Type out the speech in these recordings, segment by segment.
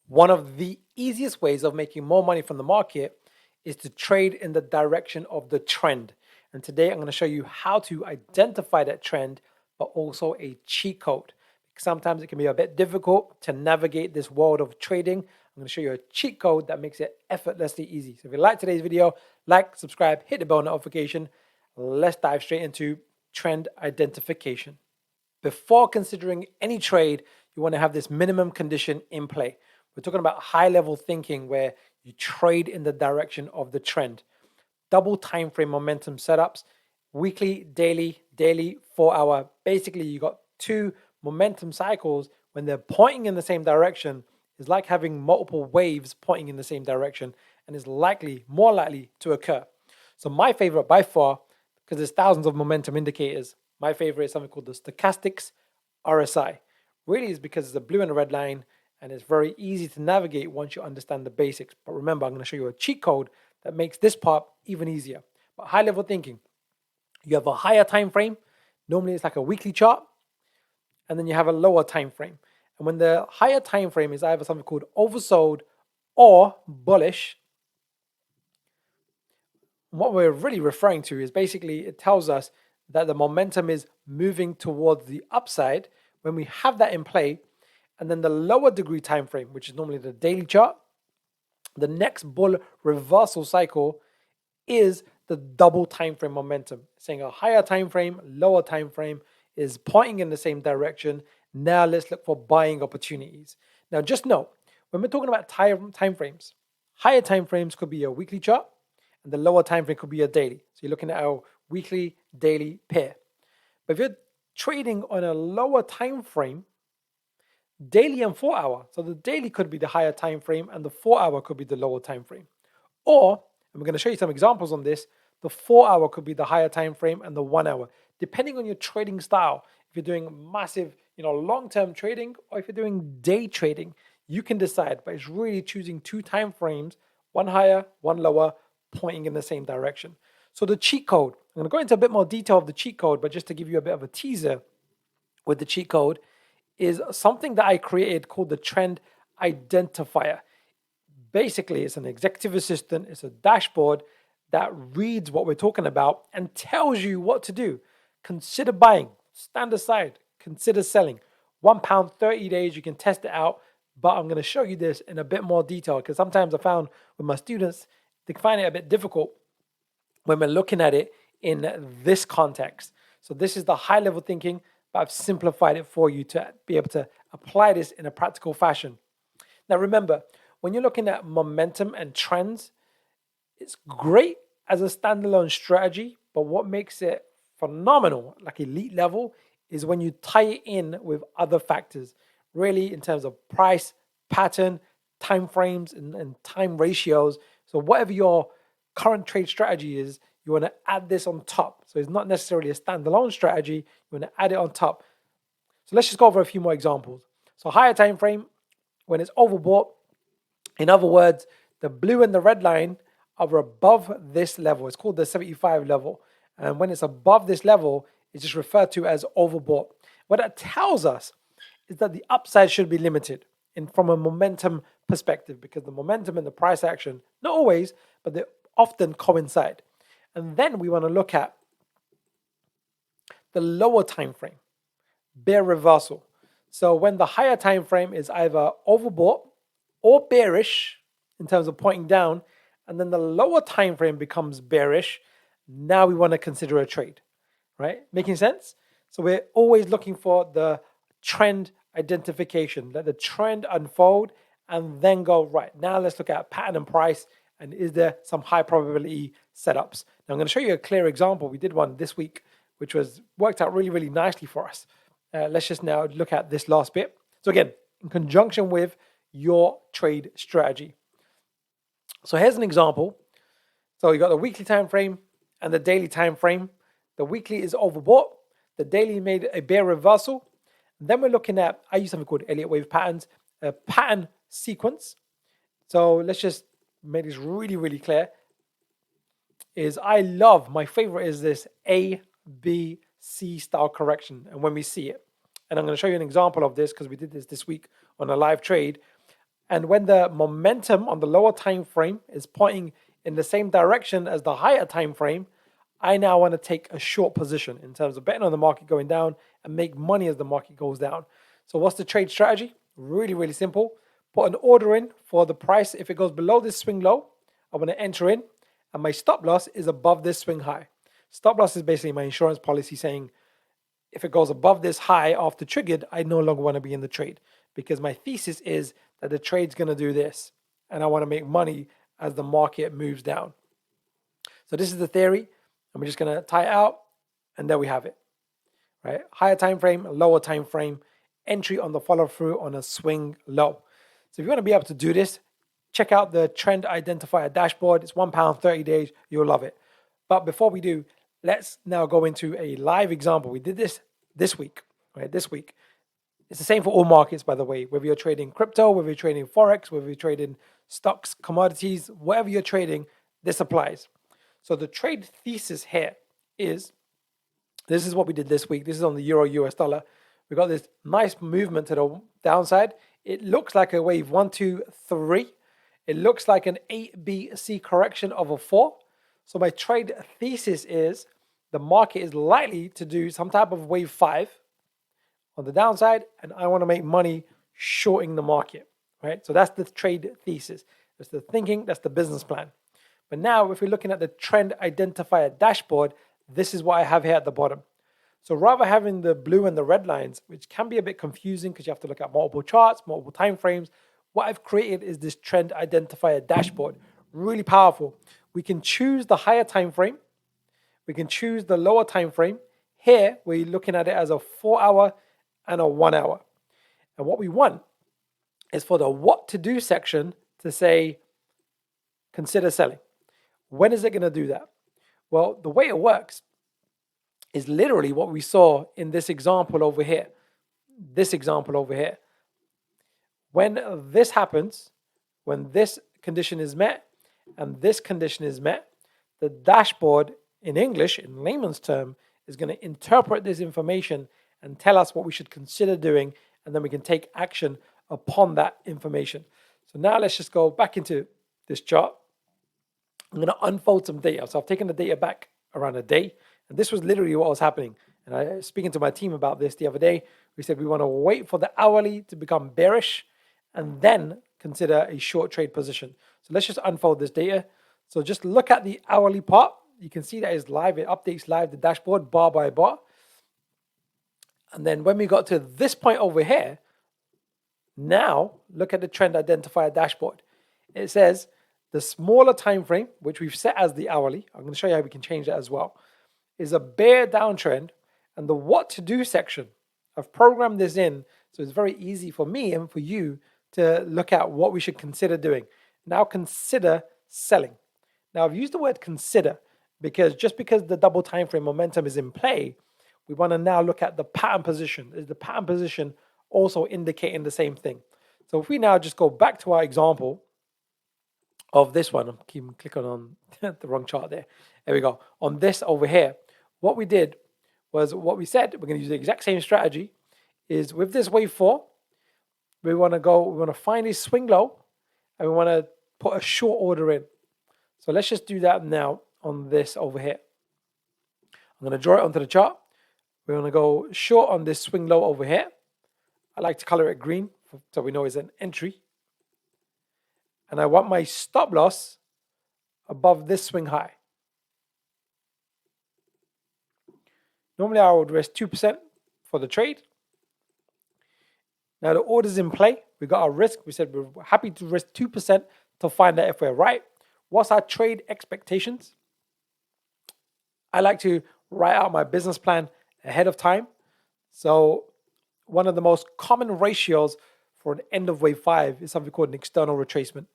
One of the easiest ways of making more money from the market is to trade in the direction of the trend. And today I'm going to show you how to identify that trend, but also a cheat code. Sometimes it can be a bit difficult to navigate this world of trading. I'm going to show you a cheat code that makes it effortlessly easy. So if you like today's video, like, subscribe, hit the bell notification. Let's dive straight into trend identification. Before considering any trade, you want to have this minimum condition in play. We're talking about high level thinking where you trade in the direction of the trend. Double time frame momentum setups, weekly, daily, 4 hour. Basically, you got two momentum cycles when they're pointing in the same direction. It's like having multiple waves pointing in the same direction and is more likely to occur. So my favorite by far, because there's thousands of momentum indicators, my favorite is something called the stochastics RSI. Really is because it's a blue and a red line and it's very easy to navigate once you understand the basics. But remember, I'm going to show you a cheat code that makes this part even easier. But high level thinking, you have a higher time frame. Normally it's like a weekly chart, and then you have a lower time frame. And when the higher time frame is either something called oversold or bullish, what we're really referring to is basically it tells us that the momentum is moving towards the upside when we have that in play. And then the lower degree time frame, which is normally the daily chart, the next bull reversal cycle is the double time frame momentum, saying a higher time frame, lower time frame is pointing in the same direction. Now let's look for buying opportunities. Now just know, when we're talking about time frames, higher time frames could be a weekly chart and the lower time frame could be a daily. So you're looking at our weekly, daily pair. But if you're trading on a lower time frame, daily and 4 hour, so the daily could be the higher time frame and the 4 hour could be the lower time frame. Or, and we're going to show you some examples on this, the 4 hour could be the higher time frame and the 1 hour, depending on your trading style. If you're doing massive, long-term trading, or if you're doing day trading, you can decide, but it's really choosing two time frames, one higher, one lower, pointing in the same direction. So the cheat code, I'm going to go into a bit more detail of the cheat code, but just to give you a bit of a teaser with the cheat code, is something that I created called the trend identifier. Basically, it's an executive assistant, it's a dashboard that reads what we're talking about and tells you what to do. Consider buying, stand aside, consider selling. £1, 30 days, you can test it out, but I'm going to show you this in a bit more detail because sometimes I found with my students, they find it a bit difficult when we're looking at it in this context. So this is the high level thinking, but I've simplified it for you to be able to apply this in a practical fashion. Now remember, when you're looking at momentum and trends, it's great as a standalone strategy, but what makes it phenomenal, like elite level, is when you tie it in with other factors, really in terms of price, pattern, time frames, and time ratios. So whatever your current trade strategy is, you want to add this on top. So it's not necessarily a standalone strategy, you want to add it on top. So let's just go over a few more examples. So higher time frame, when it's overbought, in other words, the blue and the red line are above this level. It's called the 75 level. And when it's above this level, it's just referred to as overbought. What that tells us is that the upside should be limited from a momentum perspective, because the momentum and the price action, not always, but they often coincide. And then we want to look at the lower time frame, bear reversal. So when the higher time frame is either overbought or bearish in terms of pointing down, and then the lower time frame becomes bearish, now we want to consider a trade, right? Making sense? So we're always looking for the trend identification, let the trend unfold, and then go, right, now let's look at pattern and price, and is there some high probability setups? Now I'm going to show you a clear example. We did one this week, which was worked out really, really nicely for us. Let's just now look at this last bit. So again, in conjunction with your trade strategy. So here's an example. So you got the weekly time frame and the daily time frame. The weekly is overbought. The daily made a bear reversal. And then we're looking at, I use something called Elliott wave patterns, a pattern sequence. So let's just make this really, really clear. My favorite is this A, B, C style correction. And when we see it, and I'm going to show you an example of this because we did this week on a live trade. And when the momentum on the lower time frame is pointing in the same direction as the higher time frame, I now want to take a short position in terms of betting on the market going down and make money as the market goes down. So what's the trade strategy? Really, really simple. Put an order in for the price. If it goes below this swing low, I want to enter in, and my stop loss is above this swing high. Stop loss is basically my insurance policy saying if it goes above this high after triggered, I no longer want to be in the trade because my thesis is that the trade's going to do this and I want to make money as the market moves down. So this is the theory, and we're just going to tie it out, and there we have it. Right? Higher time frame, lower time frame, entry on the follow through on a swing low. So if you want to be able to do this, check out the trend identifier dashboard. It's £1, 30 days. You'll love it. But before we do, let's now go into a live example. We did this week, right? This week. It's the same for all markets, by the way, whether you're trading crypto, whether you're trading Forex, whether you're trading stocks, commodities, whatever you're trading, this applies. So the trade thesis here is, this is what we did this week. This is on the Euro US dollar. We got this nice movement to the downside. It looks like a wave 1, 2, 3. It looks like an A, B, C correction of a 4. So my trade thesis is the market is likely to do some type of wave 5 on the downside, and I want to make money shorting the market, right? So that's the trade thesis. That's the thinking, that's the business plan. But now if we're looking at the trend identifier dashboard, this is what I have here at the bottom. So rather having the blue and the red lines, which can be a bit confusing because you have to look at multiple charts, multiple time frames, what I've created is this trend identifier dashboard. Really powerful. We can choose the higher time frame. We can choose the lower time frame. Here, we're looking at it as a 4-hour and a 1 hour. And what we want is for the what to do section to say, consider selling. When is it going to do that? Well, the way it works is literally what we saw in this example over here. This example over here. When this happens, when this condition is met and this condition is met, the dashboard in English, in layman's term, is going to interpret this information and tell us what we should consider doing, and then we can take action upon that information. So now let's just go back into this chart. I'm going to unfold some data. So I've taken the data back around a day, and this was literally what was happening. And I was speaking to my team about this the other day. We said we want to wait for the hourly to become bearish and then consider a short trade position. So let's just unfold this data. So just look at the hourly part. You can see that it's live. It updates live the dashboard bar by bar. And then when we got to this point over here, now look at the trend identifier dashboard. It says the smaller time frame, which we've set as the hourly, I'm going to show you how we can change that as well, is a bear downtrend. And the what to do section, I've programmed this in so it's very easy for me and for you to look at what we should consider doing. Now consider selling. Now I've used the word consider because just because the double time frame momentum is in play, we want to now look at the pattern position. Is the pattern position also indicating the same thing? So if we now just go back to our example of this one, I'm keeping clicking on the wrong chart there. There we go. On this over here, what we did was what we said, we're going to use the exact same strategy, is with this wave 4, we want to find a swing low, and we want to put a short order in. So let's just do that now on this over here. I'm going to draw it onto the chart. We're going to go short on this swing low over here. I like to color it green so we know it's an entry. And I want my stop loss above this swing high. Normally I would risk 2% for the trade. Now the order's in play. We got our risk. We said we're happy to risk 2% to find out if we're right. What's our trade expectations? I like to write out my business plan ahead of time. So one of the most common ratios for an end of wave 5 is something called an external retracement.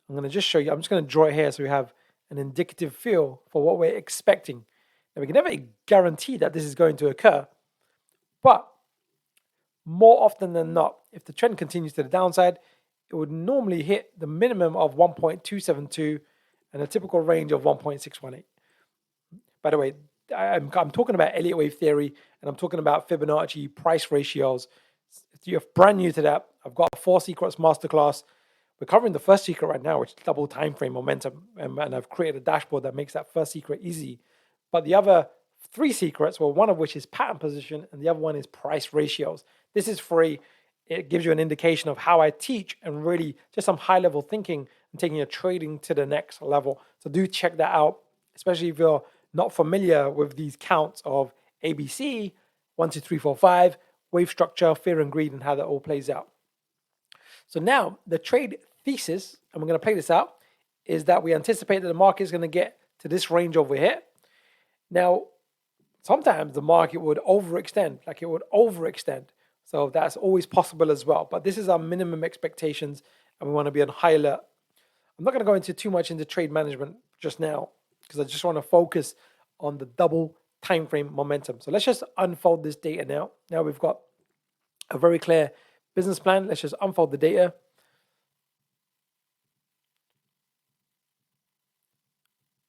I'm going to just show you. I'm just going to draw it here so we have an indicative feel for what we're expecting. Now, we can never guarantee that this is going to occur, but more often than not, if the trend continues to the downside, it would normally hit the minimum of 1.272 and a typical range of 1.618. By the way, I'm talking about Elliott wave theory, and I'm talking about Fibonacci price ratios. If you're brand new to that, I've got a 4 Secrets Masterclass. We're covering the first secret right now, which is double time frame momentum. And I've created a dashboard that makes that first secret easy. But the other three secrets, well, one of which is pattern position and the other one is price ratios. This is free. It gives you an indication of how I teach and really just some high level thinking and taking your trading to the next level. So do check that out, especially if you're not familiar with these counts of ABC, 1, 2, 3, 4, 5, wave structure, fear and greed, and how that all plays out. So now the trade thesis, and we're going to play this out, is that we anticipate that the market is going to get to this range over here. Now, sometimes the market would overextend, So that's always possible as well. But this is our minimum expectations, and we want to be on high alert. I'm not going to go into too much into trade management just now because I just want to focus on the double time frame momentum. So let's just unfold this data now. Now we've got a very clear business plan. Let's just unfold the data.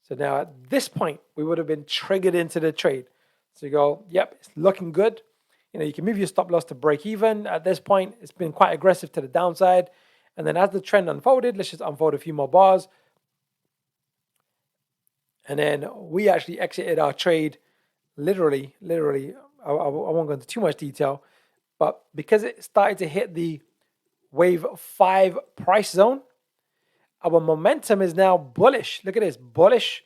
So now at this point, we would have been triggered into the trade. So you go, yep, it's looking good. You can move your stop loss to break even. At this point, it's been quite aggressive to the downside. And then as the trend unfolded, let's just unfold a few more bars. And then we actually exited our trade literally, I won't go into too much detail, but because it started to hit the wave 5 price zone, our momentum is now bullish. Look at this, bullish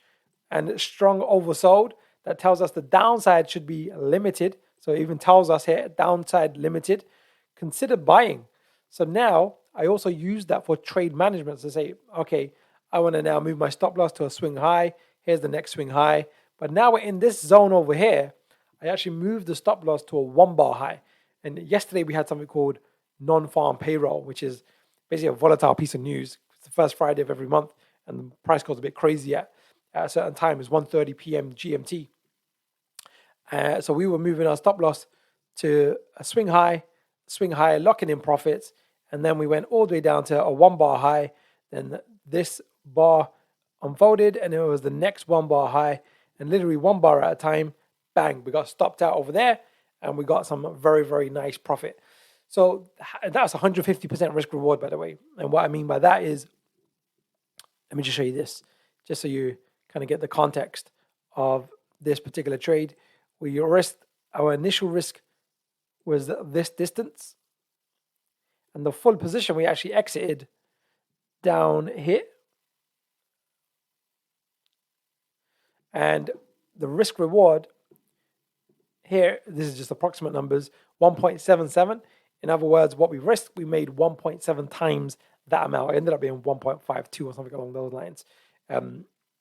and strong oversold. That tells us the downside should be limited. So it even tells us here, downside limited. Consider buying. So now I also use that for trade management to say, okay, I want to now move my stop loss to a swing high. Here's the next swing high. But now we're in this zone over here. I actually moved the stop loss to a 1 bar high. And yesterday we had something called non-farm payroll, which is basically a volatile piece of news. It's the first Friday of every month, and the price goes a bit crazy at a certain time. It's 1:30 p.m. GMT. So we were moving our stop loss to a swing high, locking in profits, and then we went all the way down to a 1 bar high. Then this bar unfolded, and it was the next 1 bar high, and literally 1 bar at a time, bang, we got stopped out over there, and we got some very, very nice profit. So that's 150% risk reward, by the way. And what I mean by that is, let me just show you this, just so you kind of get the context of this particular trade. Our initial risk was this distance, and the full position we actually exited down here. And the risk reward here, this is just approximate numbers, 1.77. In other words, what we risked, we made 1.7 times that amount. It ended up being 1.52 or something along those lines. But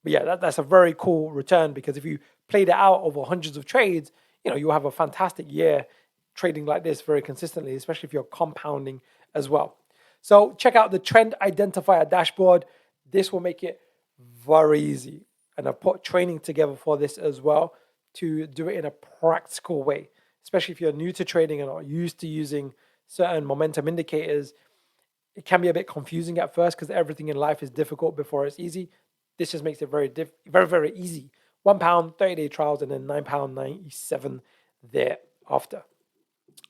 yeah, that's a very cool return, because if you played it out over hundreds of trades, you'll have a fantastic year trading like this very consistently, especially if you're compounding as well. So check out the trend identifier dashboard. This will make it very easy. And I've put training together for this as well to do it in a practical way, especially if you're new to trading and are used to using certain momentum indicators. It can be a bit confusing at first because everything in life is difficult before it's easy. This just makes it very, very easy. £1, 30-day trials, and then £9.97 thereafter.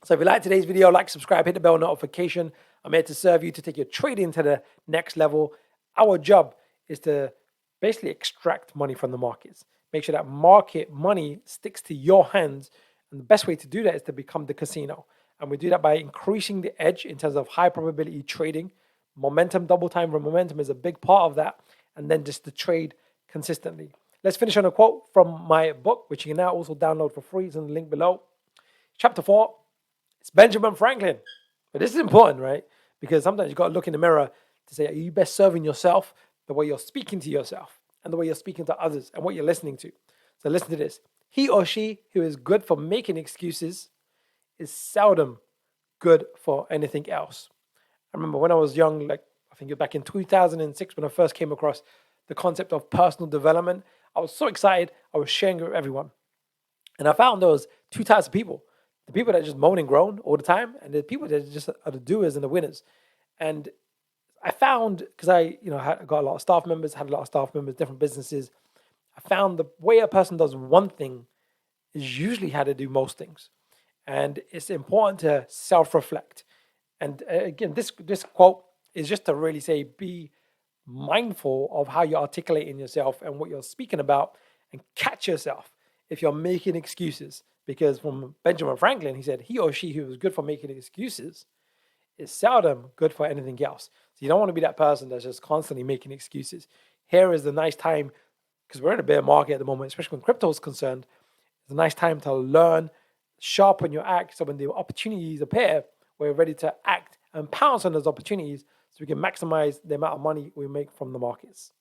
So if you like today's video, like, subscribe, hit the bell notification. I'm here to serve you to take your trading to the next level. Our job is to basically extract money from the markets. Make sure that market money sticks to your hands. And the best way to do that is to become the casino. And we do that by increasing the edge in terms of high probability trading. Momentum, double time for momentum is a big part of that. And then just to trade consistently. Let's finish on a quote from my book, which you can now also download for free. It's in the link below. Chapter 4, it's Benjamin Franklin. But this is important, right? Because sometimes you've got to look in the mirror to say, are you best serving yourself, the way you're speaking to yourself, and the way you're speaking to others, and what you're listening to? So listen to this. He or she who is good for making excuses is seldom good for anything else. I remember when I was young, I think back in 2006, when I first came across the concept of personal development, I was so excited. I was sharing it with everyone. And I found there was two types of people. The people that just moan and groan all the time, and the people that just are the doers and the winners. And I found, because I got a lot of staff members, different businesses, I found the way a person does one thing is usually how to do most things. And it's important to self-reflect. And again, this quote is just to really say, be mindful of how you're articulating yourself and what you're speaking about, and catch yourself if you're making excuses. Because from Benjamin Franklin, he said he or she who was good for making excuses is seldom good for anything else. So you don't want to be that person that's just constantly making excuses. Here is the nice time, because we're in a bear market at the moment, especially when crypto is concerned. It's a nice time to learn, sharpen your act, so when the opportunities appear, we're ready to act and pounce on those opportunities so we can maximize the amount of money we make from the markets.